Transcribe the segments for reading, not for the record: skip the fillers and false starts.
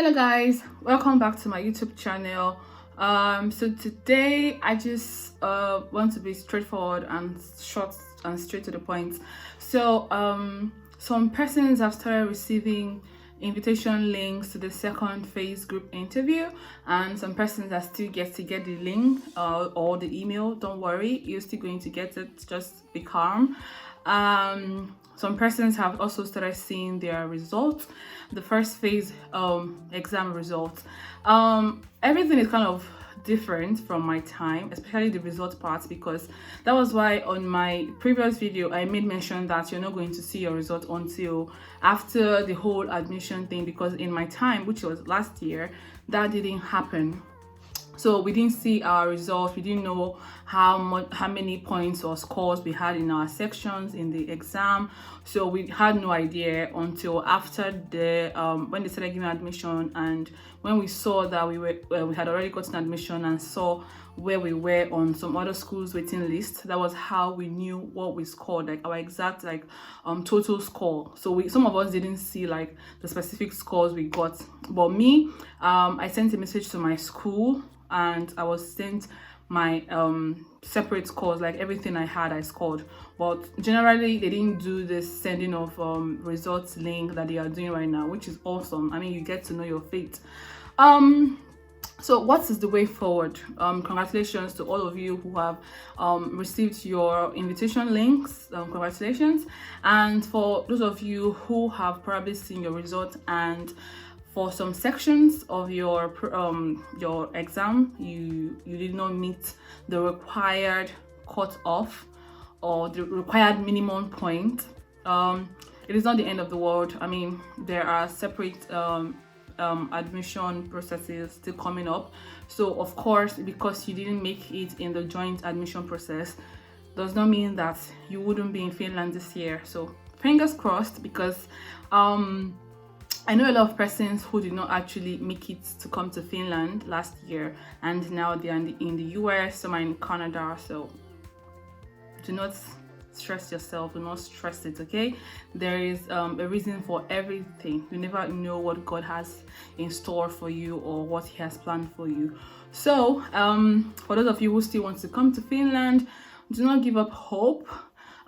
Hello guys, welcome back to my YouTube channel. So today I just want to be straightforward and short and straight to the point. So some persons have started receiving invitation links to the second phase group interview, and some persons are still get to get the link or the email. Don't worry, you're still going to get it, just be calm. Some persons have also started seeing their results, the first phase exam results. Everything is kind of different from my time, especially the result part, because that was why on my previous video I made mention that you're not going to see your result until after the whole admission thing, because in my time, which was last year, that didn't happen. So we didn't see our results. We didn't know how many points or scores we had in our sections in the exam. So we had no idea until after the when they started giving admission, and when we saw that we had already gotten admission and saw where we were on some other schools waiting list. That was how we knew what we scored, like our exact total score. So some of us didn't see like the specific scores we got, but me, I sent a message to my school and I was sent my separate scores, like everything I had I scored. But generally they didn't do this sending of results link that they are doing right now, which is awesome. I mean, you get to know your fate. So what is the way forward? Congratulations to all of you who have received your invitation links. Congratulations. And for those of you who have probably seen your results, and for some sections of your exam you did not meet the required cutoff or the required minimum point, it is not the end of the world. I mean, there are separate admission processes still coming up. So of course, because you didn't make it in the joint admission process does not mean that you wouldn't be in Finland this year. So fingers crossed, because I know a lot of persons who did not actually make it to come to Finland last year, and now they are in the US, some are in Canada. So do not stress yourself, do not stress it, okay? There is a reason for everything. You never know what God has in store for you or what He has planned for you. So for those of you who still want to come to Finland, do not give up hope.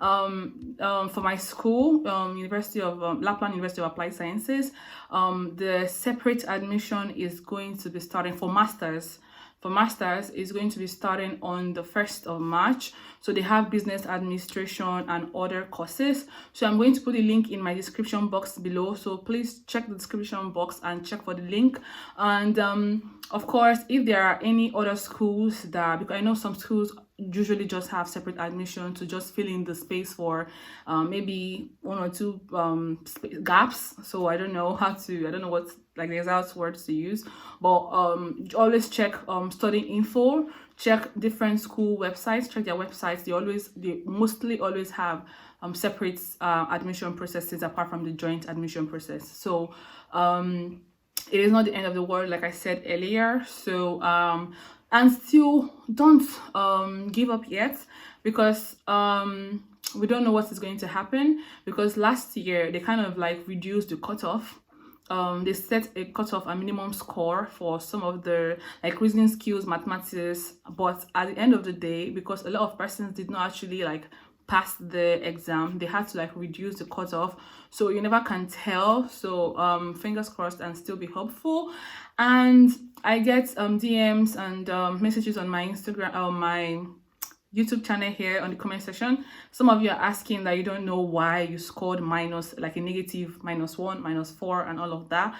For my school, University of Lapland University of Applied Sciences, the separate admission is going to be starting for masters. For masters is going to be starting on the 1st of March. So they have business administration and other courses. So I'm going to put the link in my description box below. So please check the description box and check for the link. And of course, if there are any other schools that, because I know some schools usually just have separate admission to just fill in the space for maybe one or two gaps. So I don't know what like the exact words to use, but always check study info, check different school websites, check their websites. They mostly always have separate admission processes apart from the joint admission process. So it is not the end of the world, like I said earlier. So and still don't give up yet, because we don't know what is going to happen, because last year they kind of like reduced the cutoff. They set a cutoff, a minimum score for some of the like reasoning skills, mathematics, but at the end of the day, because a lot of persons did not actually like pass the exam, they had to like reduce the cutoff. So you never can tell. So fingers crossed and still be hopeful. And I get DMs and messages on my Instagram, on my YouTube channel here on the comment section. Some of you are asking that you don't know why you scored minus, like a negative -1, -4 and all of that.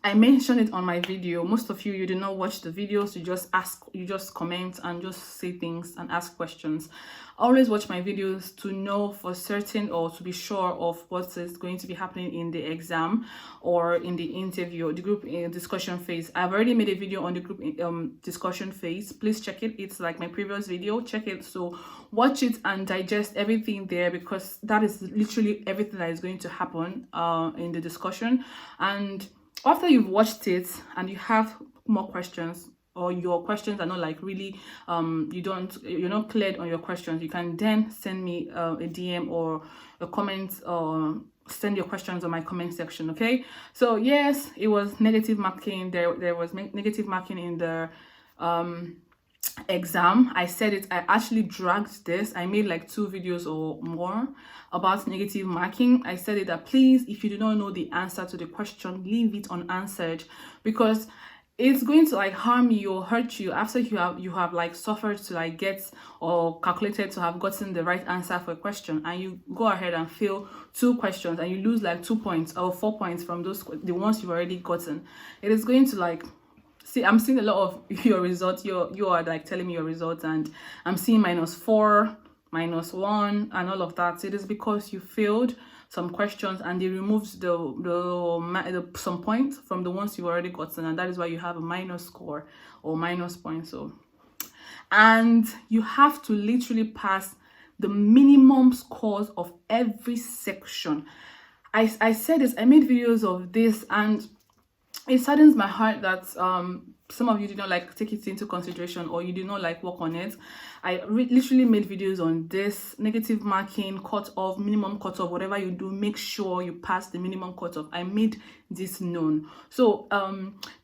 I mentioned it on my video. Most of you did not watch the videos. You just comment and just say things and ask questions. Always watch my videos to know for certain, or to be sure of what is going to be happening in the exam or in the interview, the group discussion phase. I've already made a video on the group discussion phase. Please check it. It's like my previous video. Check it. So watch it and digest everything there, because that is literally everything that is going to happen in the discussion. And after you've watched it and you have more questions, or your questions are not like really you're not cleared on your questions, you can then send me a DM or a comment send your questions on my comment section. Okay, so yes, it was negative marking. There was negative marking in the exam. I said it. I actually dragged this. I made like 2 videos or more about negative marking. I said it that please, if you do not know the answer to the question, leave it unanswered, because it's going to like harm you or hurt you after you have like suffered to like get or calculated to have gotten the right answer for a question, and you go ahead and fail 2 questions and you lose like 2 points or 4 points from those the ones you've already gotten. It is going to like, see, I'm seeing a lot of your results. You are like telling me your results, and I'm seeing -4, -1, and all of that. It is because you failed some questions and they removed the some points from the ones you've already gotten, and that is why you have a minus score or minus points. So, and you have to literally pass the minimum scores of every section. I said this. I made videos of this, and it saddens my heart that some of you did not like take it into consideration, or you did not like work on it. I literally made videos on this negative marking, cutoff, minimum cutoff. Whatever you do, make sure you pass the minimum cutoff. I made this known. So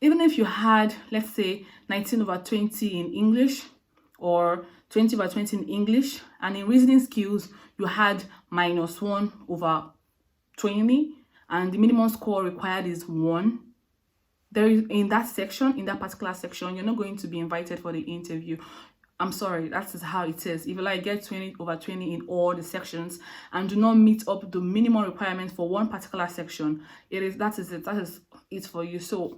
even if you had, let's say, 19/20 in English or 20/20 in English, and in reasoning skills you had -1/20, and the minimum score required is 1, there is, in that section, in that particular section, you're not going to be invited for the interview. I'm sorry, that is how it is. If you like get 20/20 in all the sections and do not meet up the minimum requirement for one particular section, that is it for you. So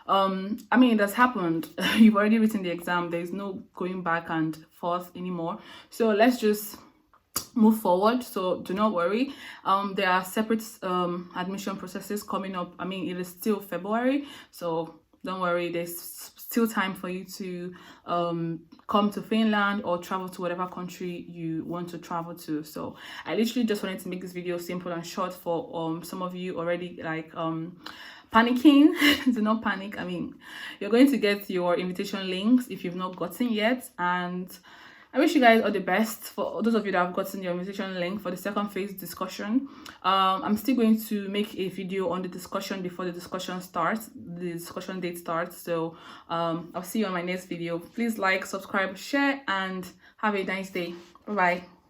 I mean, that's happened. You've already written the exam. There's no going back and forth anymore. So let's just move forward. So do not worry. There are separate admission processes coming up. I mean, it is still February, so don't worry, there's still time for you to come to Finland or travel to whatever country you want to travel to. So I literally just wanted to make this video simple and short for some of you already like panicking. Do not panic. I mean, you're going to get your invitation links if you've not gotten yet, and I wish you guys all the best. For those of you that have gotten your invitation link for the second phase discussion, I'm still going to make a video on the discussion before the discussion starts, the discussion date starts. So I'll see you on my next video. Please like, subscribe, share, and have a nice day. Bye bye.